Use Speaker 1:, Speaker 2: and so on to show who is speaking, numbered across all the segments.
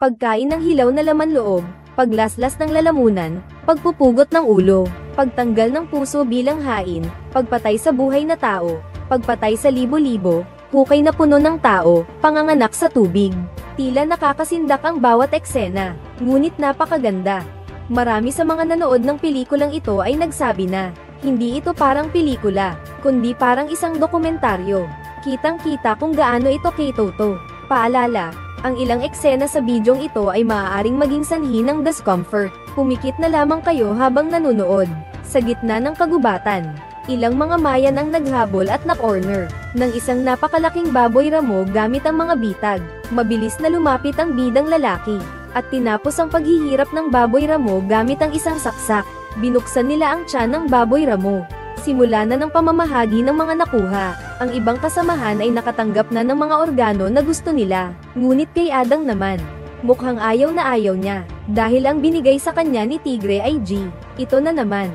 Speaker 1: pagkain ng hilaw na laman loob, paglaslas ng lalamunan, pagpupugot ng ulo, pagtanggal ng puso bilang hain, pagpatay sa buhay na tao, pagpatay sa libo-libo, hukay na puno ng tao, panganganak sa tubig. Tila nakakasindak ang bawat eksena, ngunit napakaganda. Marami sa mga nanood ng pelikulang ito ay nagsabi na, hindi ito parang pelikula, kundi parang isang dokumentaryo. Kitang-kita kung gaano ito kay-toto. Paalala, ang ilang eksena sa bidyong ito ay maaaring maging sanhi ng discomfort. Pumikit na lamang kayo habang nanonood. Sa gitna ng kagubatan, ilang mga mayan ang naghabol at na-corner ng isang napakalaking baboy ramo gamit ang mga bitag. Mabilis na lumapit ang bidang lalaki, at tinapos ang paghihirap ng baboy ramo gamit ang isang saksak. Binuksan nila ang tiyan ng baboy ramo. Simula na ng pamamahagi ng mga nakuha. Ang ibang kasamahan ay nakatanggap na ng mga organo na gusto nila. Ngunit kay Adang naman, mukhang ayaw na ayaw niya, dahil ang binigay sa kanya ni Tigre ay G. Ito na naman.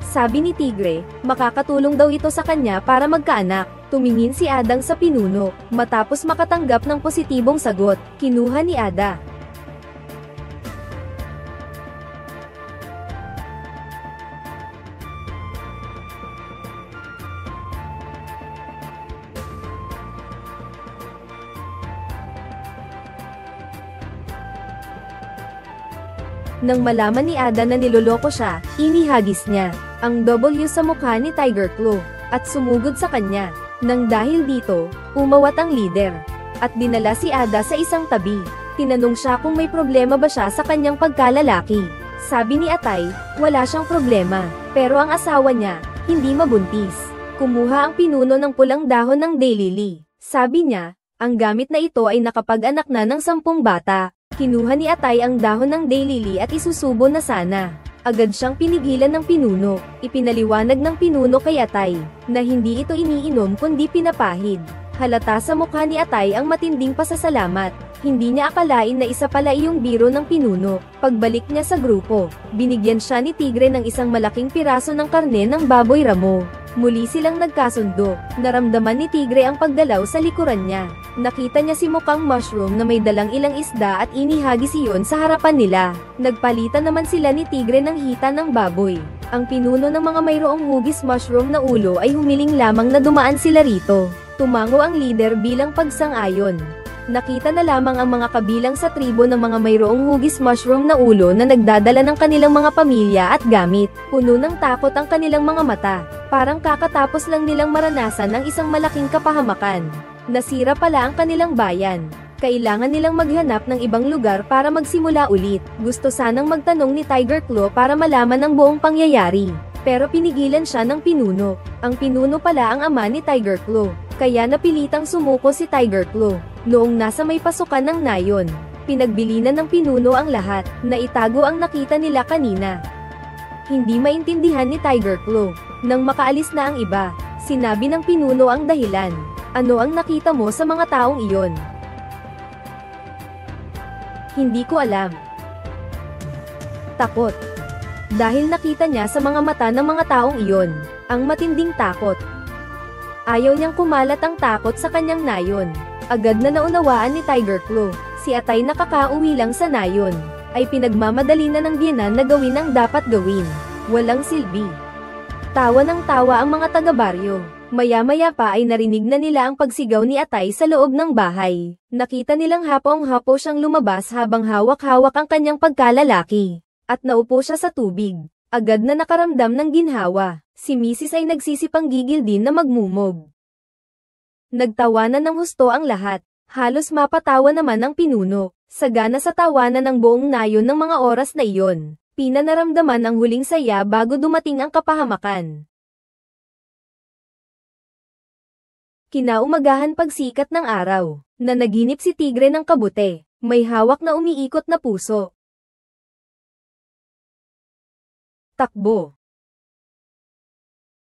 Speaker 1: Sabi ni Tigre, makakatulong daw ito sa kanya para magkaanak. Tumingin si Adang sa pinuno. Matapos makatanggap ng positibong sagot, kinuha ni Ada Nang malaman ni Ada na niloloko siya, inihagis niya ang W sa mukha ni Tiger Claw, at sumugod sa kanya. Nang dahil dito, umawat ang leader, at dinala si Ada sa isang tabi. Tinanong siya kung may problema ba siya sa kanyang pagkalalaki. Sabi ni Atay, wala siyang problema, pero ang asawa niya, hindi mabuntis. Kumuha ang pinuno ng pulang dahon ng daylily. Sabi niya, ang gamit na ito ay nakapag-anak na ng 10 bata. Kinuha ni Atay ang dahon ng daylily at isusubo na sana. Agad siyang pinigilan ng pinuno. Ipinaliwanag ng pinuno kay Atay na hindi ito iniinom kundi pinapahid. Halata sa mukha ni Atay ang matinding pasasalamat. Hindi niya akalain na isa pala iyong biro ng pinuno. Pagbalik niya sa grupo, binigyan siya ni Tigre ng isang malaking piraso ng karne ng baboy ramo. Muli silang nagkasundo. Naramdaman ni Tigre ang pagdalaw sa likuran niya. Nakita niya si mukhang mushroom na may dalang ilang isda at inihagis iyon sa harapan nila. Nagpalitan naman sila ni Tigre ng hita ng baboy. Ang pinuno ng mga mayroong hugis mushroom na ulo ay humiling lamang na dumaan sila rito. Tumango ang leader bilang pagsang-ayon. Nakita na lamang ang mga kabilang sa tribo ng mga mayroong hugis mushroom na ulo na nagdadala ng kanilang mga pamilya at gamit. Puno ng takot ang kanilang mga mata. Parang kakatapos lang nilang maranasan ang isang malaking kapahamakan. Nasira pala ang kanilang bayan. Kailangan nilang maghanap ng ibang lugar para magsimula ulit. Gusto sanang magtanong ni Tiger Claw para malaman ang buong pangyayari. Pero pinigilan siya ng pinuno. Ang pinuno pala ang ama ni Tiger Claw. Kaya napilitang sumuko si Tiger Claw. Noong nasa may pasukan ng nayon, pinagbilinan ng pinuno ang lahat, na itago ang nakita nila kanina. Hindi maintindihan ni Tiger Claw. Nang makaalis na ang iba, sinabi ng pinuno ang dahilan. Ano ang nakita mo sa mga taong iyon? Hindi ko alam. Takot. Dahil nakita niya sa mga mata ng mga taong iyon, ang matinding takot. Ayaw niyang kumalat ang takot sa kanyang nayon. Agad na naunawaan ni Tiger Claw, si Atay na kakauwi lang sa nayon, ay pinagmamadali na ng biyenan na gawin ang dapat gawin. Walang silbi. Tawa ng tawa ang mga taga-baryo. Maya-maya pa ay narinig na nila ang pagsigaw ni Atay sa loob ng bahay. Nakita nilang hapong-hapo siyang lumabas habang hawak-hawak ang kanyang pagkalalaki. At naupo siya sa tubig. Agad na nakaramdam ng ginhawa. Si Mrs. ay nagsisipang gigil din na magmumog. Nagtawanan ng husto ang lahat. Halos mapatawa naman ang pinuno. Sagana sa tawanan ng buong nayon ng mga oras na iyon. Pinanaramdaman ang huling saya bago dumating ang kapahamakan. Kinaumagahan pagsikat ng araw, nanaginip si Tigre ng kabute, may hawak na umiikot na puso. Takbo.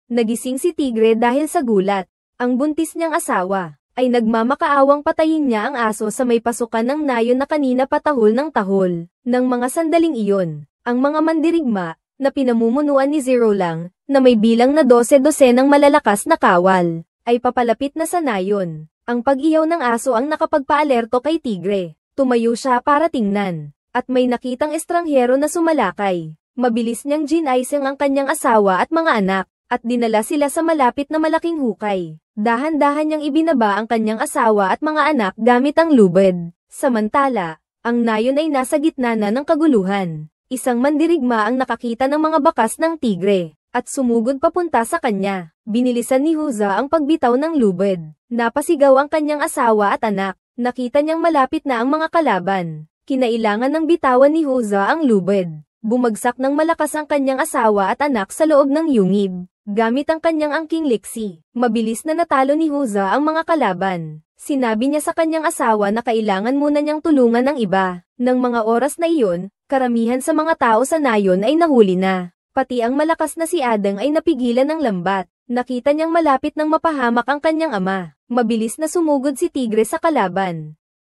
Speaker 1: Nagising si Tigre dahil sa gulat. Ang buntis niyang asawa ay nagmamakaawang patayin niya ang aso sa may pasukan ng nayon na kanina patahol ng tahol. Nang mga sandaling iyon, ang mga mandirigma, na pinamumunuan ni Zero lang, na may bilang na 12-12 ng malalakas na kawal, ay papalapit na sa nayon. Ang pag-iyaw ng aso ang nakapagpaalerto kay Tigre. Tumayo siya para tingnan, at may nakitang estranghero na sumalakay. Mabilis niyang ginaisang ang kanyang asawa at mga anak, at dinala sila sa malapit na malaking hukay. Dahan-dahan niyang ibinaba ang kanyang asawa at mga anak gamit ang lubid. Samantala, ang nayon ay nasa gitna na ng kaguluhan. Isang mandirigma ang nakakita ng mga bakas ng tigre, at sumugod papunta sa kanya. Binilisan ni Huza ang pagbitaw ng lubid. Napasigaw ang kanyang asawa at anak. Nakita niyang malapit na ang mga kalaban. Kinailangan ng bitawan ni Huza ang lubid. Bumagsak ng malakas ang kanyang asawa at anak sa loob ng yungib. Gamit ang kanyang angking liksi, mabilis na natalo ni Huza ang mga kalaban. Sinabi niya sa kanyang asawa na kailangan muna niyang tulungan ng iba. Nang mga oras na iyon, karamihan sa mga tao sa nayon ay nahuli na. Pati ang malakas na si Adang ay napigilan ng lambat. Nakita niyang malapit nang mapahamak ang kanyang ama. Mabilis na sumugod si Tigre sa kalaban.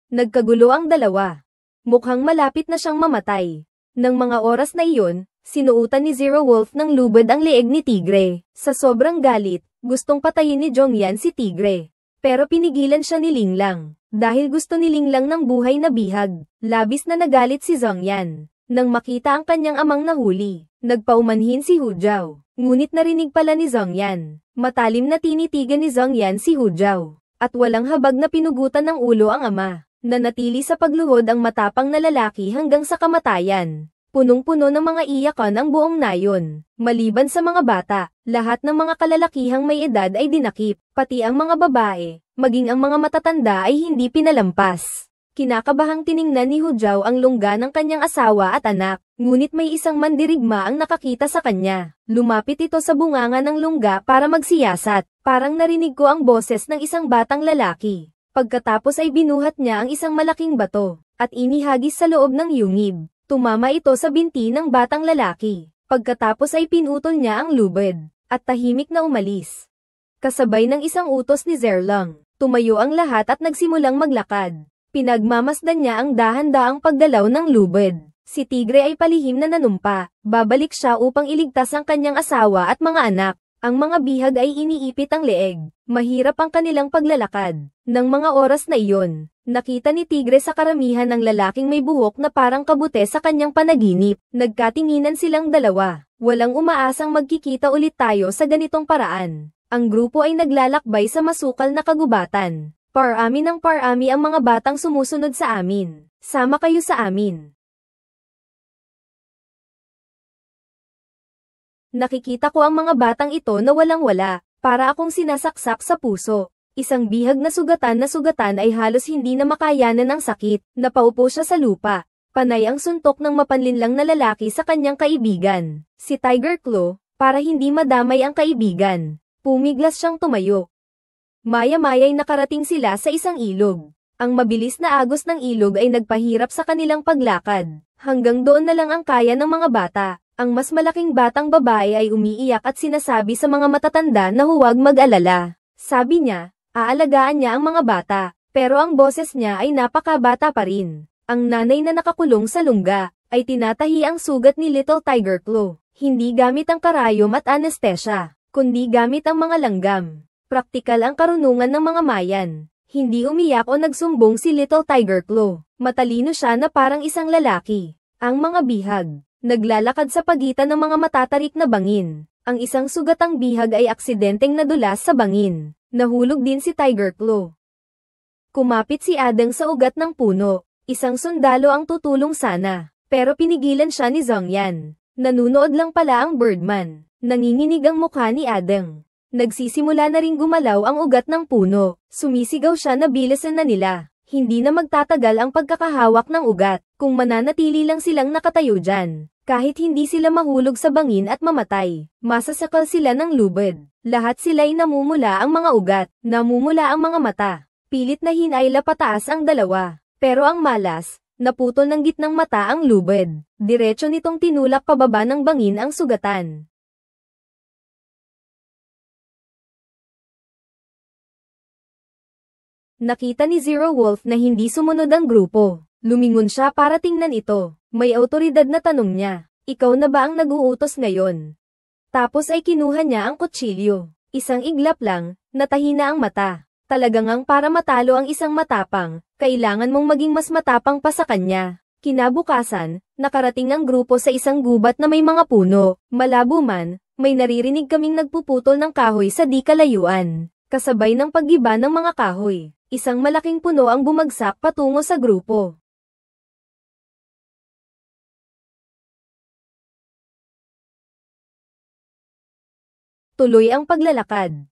Speaker 1: Nagkagulo ang dalawa. Mukhang malapit na siyang mamatay. Nang mga oras na iyon, sinuutan ni Zero Wolf ng lubid ang leeg ni Tigre. Sa sobrang galit, gustong patayin ni Zhongyan si Tigre. Pero pinigilan siya ni Linglang. Dahil gusto ni Linglang ng buhay na bihag, labis na nagalit si Zhongyan. Nang makita ang kanyang amang nahuli, nagpaumanhin si Hu Jiao. Ngunit narinig pala ni Zhongyan. Matalim na tinitigan ni Zhongyan si Hu Jiao. At walang habag na pinugutan ng ulo ang ama. Nanatili sa pagluhod ang matapang na lalaki hanggang sa kamatayan. Punong-puno ng mga iyakan ang buong nayon. Maliban sa mga bata, lahat ng mga kalalakihang may edad ay dinakip. Pati ang mga babae, maging ang mga matatanda ay hindi pinalampas. Kinakabahang tiningnan ni Hu Jiao ang lungga ng kanyang asawa at anak, ngunit may isang mandirigma ang nakakita sa kanya. Lumapit ito sa bunganga ng lungga para magsiyasat. Parang narinig ko ang boses ng isang batang lalaki. Pagkatapos ay binuhat niya ang isang malaking bato, at inihagis sa loob ng yungib. Tumama ito sa binti ng batang lalaki. Pagkatapos ay pinutol niya ang lubid, at tahimik na umalis. Kasabay ng isang utos ni Zerlang, tumayo ang lahat at nagsimulang maglakad. Pinagmamasdan niya ang dahan-daang pagdalaw ng lubid. Si Tigre ay palihim na nanumpa. Babalik siya upang iligtas ang kanyang asawa at mga anak. Ang mga bihag ay iniipit ang leeg. Mahirap ang kanilang paglalakad. Nang mga oras na iyon, nakita ni Tigre sa karamihan ng lalaking may buhok na parang kabute sa kanyang panaginip. Nagkatinginan silang dalawa. Walang umaasang magkikita ulit tayo sa ganitong paraan. Ang grupo ay naglalakbay sa masukal na kagubatan. Parami ng parami ang mga batang sumusunod sa amin. Sama kayo sa amin. Nakikita ko ang mga batang ito na walang-wala, para akong sinasaksak sa puso. Isang bihag na sugatan ay halos hindi na makayanan ng sakit. Napaupo siya sa lupa. Panay ang suntok ng mapanlinlang na lalaki sa kanyang kaibigan. Si Tiger Claw, para hindi madamay ang kaibigan. Pumiglas siyang tumayo. Maya-maya'y nakarating sila sa isang ilog. Ang mabilis na agos ng ilog ay nagpahirap sa kanilang paglakad. Hanggang doon na lang ang kaya ng mga bata. Ang mas malaking batang babae ay umiiyak at sinasabi sa mga matatanda na huwag mag-alala. Sabi niya, aalagaan niya ang mga bata, pero ang boses niya ay napakabata pa rin. Ang nanay na nakakulong sa lungga, ay tinatahi ang sugat ni Little Tiger Claw. Hindi gamit ang karayom at anesthesia, kundi gamit ang mga langgam. Praktikal ang karunungan ng mga Mayan. Hindi umiyak o nagsumbong si Little Tiger Claw. Matalino siya na parang isang lalaki. Ang mga bihag, naglalakad sa pagitan ng mga matatarik na bangin. Ang isang sugatang bihag ay aksidenteng nadulas sa bangin. Nahulog din si Tiger Claw. Kumapit si Adang sa ugat ng puno. Isang sundalo ang tutulong sana. Pero pinigilan siya ni Zhongyan. Nanunood lang pala ang Birdman. Nanginginig ang mukha ni Adang. Nagsisimula na ring gumalaw ang ugat ng puno. Sumisigaw siya na bilisan na nila. Hindi na magtatagal ang pagkakahawak ng ugat, kung mananatili lang silang nakatayo dyan. Kahit hindi sila mahulog sa bangin at mamatay, masasakal sila ng lubid. Lahat sila'y namumula ang mga ugat, namumula ang mga mata. Pilit na hinayla pataas ang dalawa. Pero ang malas, naputol ng gitnang mata ang lubid. Diretso nitong tinulak pababa ng bangin ang sugatan. Nakita ni Zero Wolf na hindi sumunod ang grupo. Lumingon siya para tingnan ito. May awtoridad na tanong niya, ikaw na ba ang nag-uutos ngayon? Tapos ay kinuha niya ang kutsilyo. Isang iglap lang, natahina ang mata. Talagang ang para matalo ang isang matapang, kailangan mong maging mas matapang pa sa kanya. Kinabukasan, nakarating ang grupo sa isang gubat na may mga puno. Malabo man, may naririnig kaming nagpuputol ng kahoy sa di kalayuan. Kasabay ng paggiba ng mga kahoy, isang malaking puno ang bumagsak patungo sa grupo. Tuloy ang paglalakad.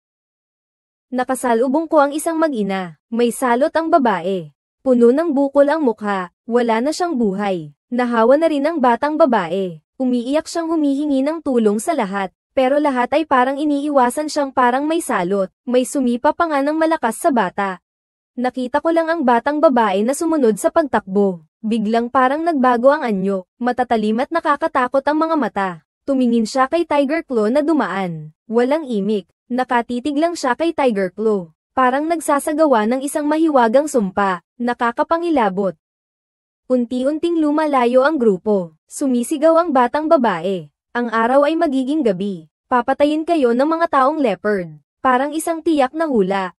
Speaker 1: Nakasalubong ko ang isang mag-ina. May salot ang babae. Puno ng bukol ang mukha, wala na siyang buhay. Nahawa na rin ang batang babae. Umiiyak siyang humihingi ng tulong sa lahat. Pero lahat ay parang iniiwasan siyang parang may salot. May sumipa pa nga ng malakas sa bata. Nakita ko lang ang batang babae na sumunod sa pagtakbo. Biglang parang nagbago ang anyo. Matatalim at nakakatakot ang mga mata. Tumingin siya kay Tiger Claw na dumaan. Walang imik. Nakatitig lang siya kay Tiger Claw. Parang nagsasagawa ng isang mahiwagang sumpa. Nakakapangilabot. Unti-unting lumalayo ang grupo. Sumisigaw ang batang babae. Ang araw ay magiging gabi. Papatayin kayo ng mga taong leopard. Parang isang tiyak na hula.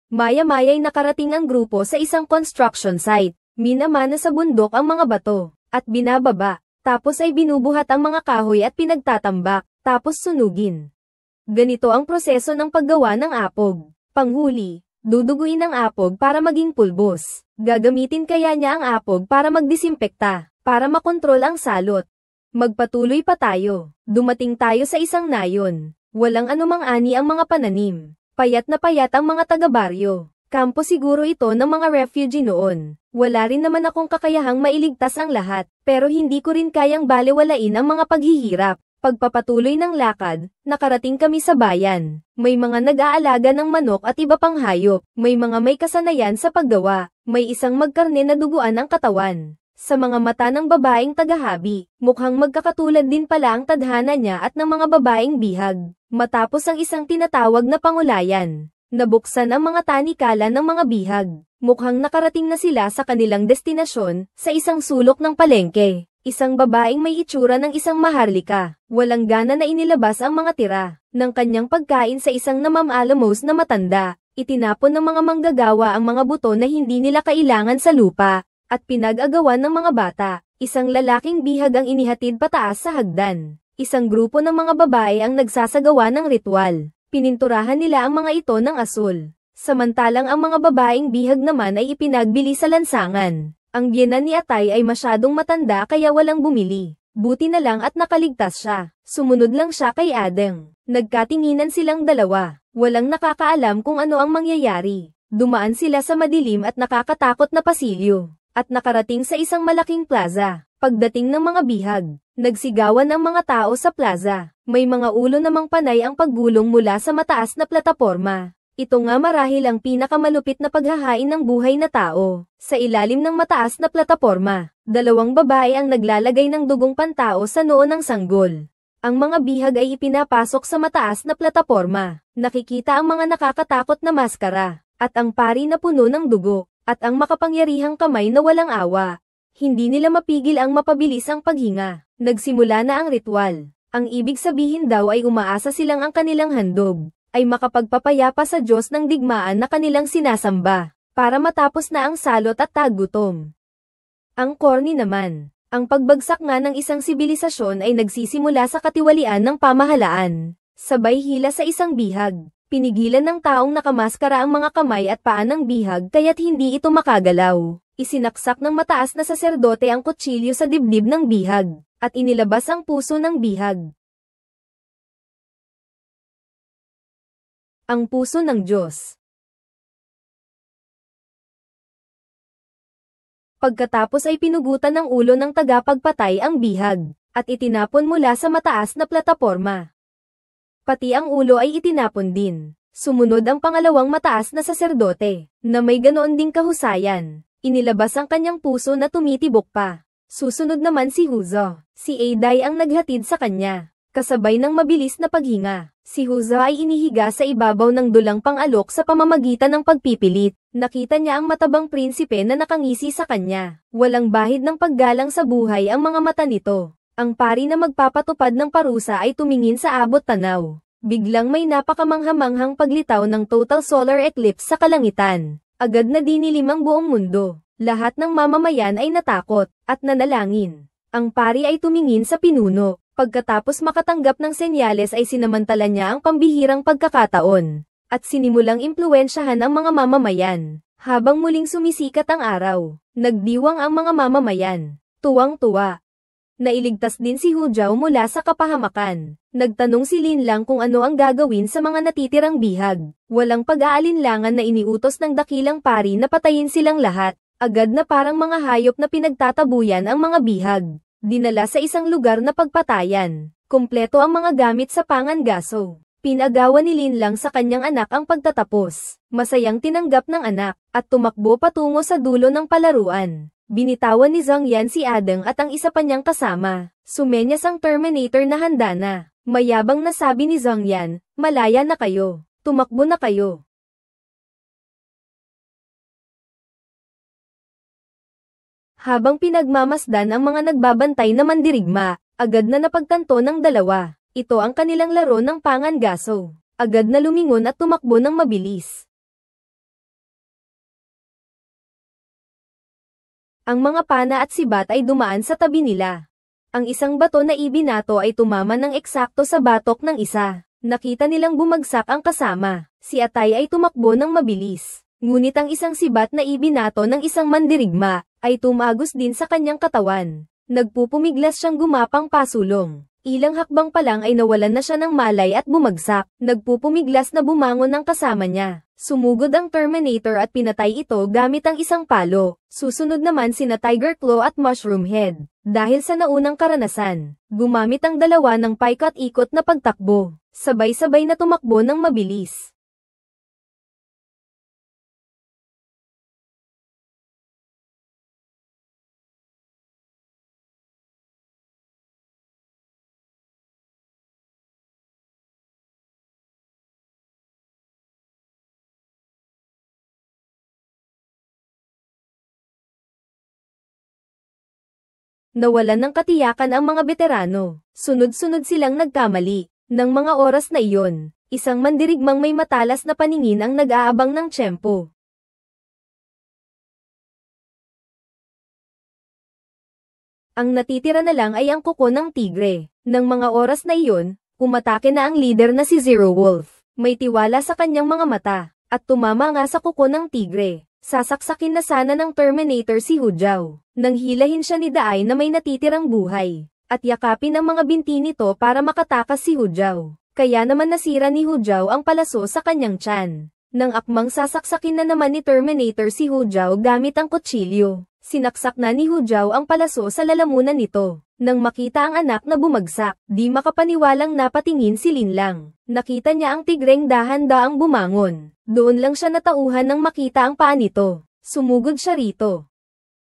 Speaker 1: Maya-maya'y nakarating ang grupo sa isang construction site. Minamana sa bundok ang mga bato. At binababa. Tapos ay binubuhat ang mga kahoy at pinagtatambak, tapos sunugin. Ganito ang proseso ng paggawa ng apog. Panghuli, duduguin ang apog para maging pulbos. Gagamitin kaya niya ang apog para magdisimpekta, para makontrol ang salot. Magpatuloy pa tayo. Dumating tayo sa isang nayon. Walang anumang ani ang mga pananim. Payat na payat ang mga taga-baryo. Kampo siguro ito ng mga refugee noon. Wala rin naman akong kakayahang mailigtas ang lahat, pero hindi ko rin kayang balewalain ang mga paghihirap. Pagpapatuloy ng lakad, nakarating kami sa bayan. May mga nag-aalaga ng manok at iba pang hayop. May mga may kasanayan sa paggawa. May isang magkarne na duguan ang katawan. Sa mga mata ng babaeng tagahabi, mukhang magkakatulad din pala ang tadhana niya at ng mga babaeng bihag. Matapos ang isang tinatawag na pangulayan, nabuksan ang mga tanikala ng mga bihag. Mukhang nakarating na sila sa kanilang destinasyon, sa isang sulok ng palengke. Isang babaeng may itsura ng isang maharlika. Walang gana na inilabas ang mga tira ng kanyang pagkain sa isang namamaalamos na matanda. Itinapon ng mga manggagawa ang mga buto na hindi nila kailangan sa lupa, at pinag-agawan ng mga bata. Isang lalaking bihag ang inihatid pataas sa hagdan. Isang grupo ng mga babae ang nagsasagawa ng ritual. Pininturahan nila ang mga ito ng asul. Samantalang ang mga babaeng bihag naman ay ipinagbili sa lansangan. Ang biyenan ni Atay ay masyadong matanda kaya walang bumili. Buti na lang at nakaligtas siya. Sumunod lang siya kay Adeng. Nagkatinginan silang dalawa. Walang nakakaalam kung ano ang mangyayari. Dumaan sila sa madilim at nakakatakot na pasilyo. At nakarating sa isang malaking plaza. Pagdating ng mga bihag, nagsigawan ang mga tao sa plaza. May mga ulo namang panay ang paggulong mula sa mataas na plataporma. Ito nga marahil ang pinakamalupit na paghahain ng buhay na tao. Sa ilalim ng mataas na plataporma, dalawang babae ang naglalagay ng dugong pantao sa noo ng sanggol. Ang mga bihag ay ipinapasok sa mataas na plataporma. Nakikita ang mga nakakatakot na maskara, at ang pari na puno ng dugo, at ang makapangyarihang kamay na walang awa. Hindi nila mapigil ang mapabilis ang paghinga. Nagsimula na ang ritual. Ang ibig sabihin daw ay umaasa silang ang kanilang handog ay makapagpapayapa sa Diyos ng digmaan na kanilang sinasamba, para matapos na ang salot at tagutom. Ang corny naman, ang pagbagsak nga ng isang sibilisasyon ay nagsisimula sa katiwalian ng pamahalaan. Sabay hila sa isang bihag, pinigilan ng taong nakamaskara ang mga kamay at paa ng bihag kaya't hindi ito makagalaw. Isinaksak ng mataas na saserdote ang kutsilyo sa dibdib ng bihag, at inilabas ang puso ng bihag. Ang puso ng Diyos. Pagkatapos ay pinugutan ng ulo ng tagapagpatay ang bihag, at itinapon mula sa mataas na plataporma. Pati ang ulo ay itinapon din. Sumunod ang pangalawang mataas na saserdote, na may ganoon ding kahusayan. Inilabas ang kanyang puso na tumitibok pa. Susunod naman si Huzo. Si Aday ang naghatid sa kanya. Kasabay ng mabilis na paghinga, si Huzo ay inihiga sa ibabaw ng dulang pang-alok sa pamamagitan ng pagpipilit. Nakita niya ang matabang prinsipe na nakangisi sa kanya. Walang bahid ng paggalang sa buhay ang mga mata nito. Ang pari na magpapatupad ng parusa ay tumingin sa abot tanaw. Biglang may napakamanghamanghang paglitaw ng total solar eclipse sa kalangitan. Agad na dinilim ang buong mundo. Lahat ng mamamayan ay natakot, at nanalangin. Ang pari ay tumingin sa pinuno. Pagkatapos makatanggap ng senyales ay sinamantala niya ang pambihirang pagkakataon. At sinimulang impluwensyahan ang mga mamamayan. Habang muling sumisikat ang araw, nagdiwang ang mga mamamayan. Tuwang-tuwa. Nailigtas din si Hu Jao mula sa kapahamakan. Nagtanong si Lin Lang kung ano ang gagawin sa mga natitirang bihag. Walang pag-aalinlangan na iniutos ng dakilang pari na patayin silang lahat. Agad na parang mga hayop na pinagtatabuyan ang mga bihag. Dinala sa isang lugar na pagpatayan. Kumpleto ang mga gamit sa pangangaso. Pinagawa ni Lin Lang sa kanyang anak ang pagtatapos. Masayang tinanggap ng anak, at tumakbo patungo sa dulo ng palaruan. Binitawan ni Zhang Yan si Adeng at ang isa pa niyang kasama. Sumenyas ang Terminator na handa na. Mayabang na sabi ni Zhang Yan, malaya na kayo. Tumakbo na kayo. Habang pinagmamasdan ang mga nagbabantay na mandirigma, agad na napagtanto ng dalawa. Ito ang kanilang laro ng pangangaso. Agad na lumingon at tumakbo ng mabilis. Ang mga pana at sibat ay dumaan sa tabi nila. Ang isang bato na ibinato ay tumama ng eksakto sa batok ng isa. Nakita nilang bumagsak ang kasama. Si Atay ay tumakbo ng mabilis. Ngunit ang isang sibat na ibinato ng isang mandirigma ay tumagos din sa kanyang katawan. Nagpupumiglas siyang gumapang pasulong. Ilang hakbang pa lang ay nawalan na siya ng malay at bumagsak. Nagpupumiglas na bumangon ang kasama niya. Sumugod ang Terminator at pinatay ito gamit ang isang palo. Susunod naman sina Tiger Claw at Mushroom Head. Dahil sa naunang karanasan, gumamit ang dalawa ng paikot-ikot na pagtakbo. Sabay-sabay na tumakbo ng mabilis. Nawalan ng katiyakan ang mga veterano. Sunod-sunod silang nagkamali. Nang mga oras na iyon, isang mandirigmang may matalas na paningin ang nag-aabang ng tiyempo. Ang natitira na lang ay ang kuko ng tigre. Nang mga oras na iyon, umatake na ang leader na si Zero Wolf. May tiwala sa kanyang mga mata, at tumama nga sa kuko ng tigre. Sasaksakin na sana ng Terminator si Hu Jao. Nang hilahin siya ni Daai na may natitirang buhay, at yakapin ang mga binti nito para makatakas si Hu Jao. Kaya naman nasira ni Hu Jao ang palaso sa kanyang tiyan. Nang akmang sasaksakin na naman ni Terminator si Hu Jao gamit ang kutsilyo, sinaksak na ni Hu Jao ang palaso sa lalamunan nito. Nang makita ang anak na bumagsak, di makapaniwalang napatingin si Lin Lang. Nakita niya ang tigreng dahan-daang bumangon. Doon lang siya natauhan nang makita ang paa nito. Sumugod siya rito.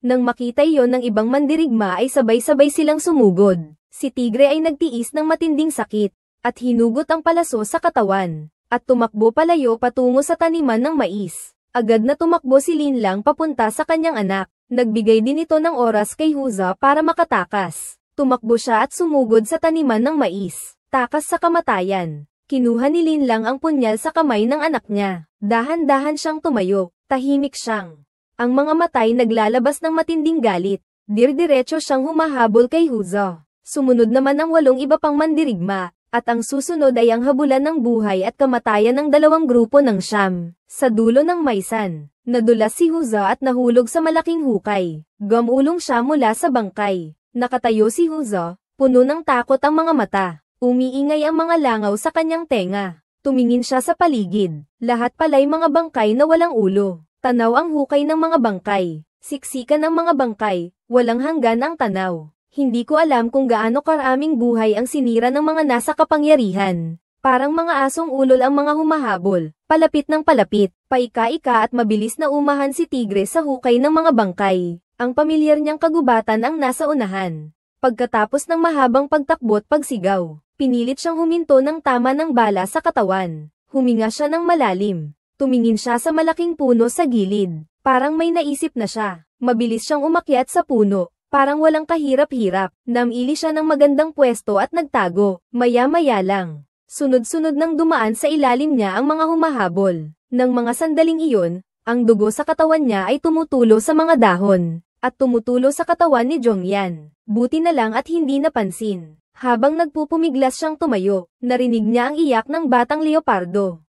Speaker 1: Nang makita iyon ng ibang mandirigma ay sabay-sabay silang sumugod. Si tigre ay nagtiis ng matinding sakit, at hinugot ang palaso sa katawan, at tumakbo palayo patungo sa taniman ng mais. Agad na tumakbo si Lin Lang papunta sa kanyang anak. Nagbigay din ito ng oras kay Huza para makatakas. Tumakbo siya at sumugod sa taniman ng mais. Takas sa kamatayan. Kinuha ni Lin Lang ang punyal sa kamay ng anak niya. Dahan-dahan siyang tumayo. Tahimik siyang. Ang mga matay naglalabas ng matinding galit. Dir-diretso siyang humahabol kay Huza. Sumunod naman ang 8 iba pang mandirigma. At ang susunod ay ang habulan ng buhay at kamatayan ng 2 grupo ng Siyam. Sa dulo ng maisan, nadulas si Huza at nahulog sa malaking hukay. Gumulong siya mula sa bangkay. Nakatayo si Huza, puno ng takot ang mga mata. Umiingay ang mga langaw sa kanyang tenga. Tumingin siya sa paligid. Lahat pala'y mga bangkay na walang ulo. Tanaw ang hukay ng mga bangkay. Siksikan ng mga bangkay, walang hanggan ang tanaw. Hindi ko alam kung gaano karaming buhay ang sinira ng mga nasa kapangyarihan. Parang mga asong ulol ang mga humahabol, palapit ng palapit, paika-ika at mabilis na umahan si tigre sa hukay ng mga bangkay. Ang pamilyar niyang kagubatan ang nasa unahan. Pagkatapos ng mahabang pagtakbo at pagsigaw, pinilit siyang huminto ng tama ng bala sa katawan. Huminga siya ng malalim. Tumingin siya sa malaking puno sa gilid. Parang may naisip na siya. Mabilis siyang umakyat sa puno. Parang walang kahirap-hirap. Namili siya ng magandang pwesto at nagtago. Maya-maya lang. Sunod-sunod nang dumaan sa ilalim niya ang mga humahabol. Nang mga sandaling iyon, ang dugo sa katawan niya ay tumutulo sa mga dahon, at tumutulo sa katawan ni Jongyan. Buti na lang at hindi napansin. Habang nagpupumiglas siyang tumayo, narinig niya ang iyak ng batang leopardo.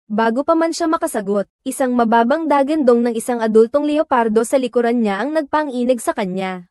Speaker 1: Bago pa man siya makasagot, isang mababang dagandong ng isang adultong leopardo sa likuran niya ang nagpanginig sa kanya.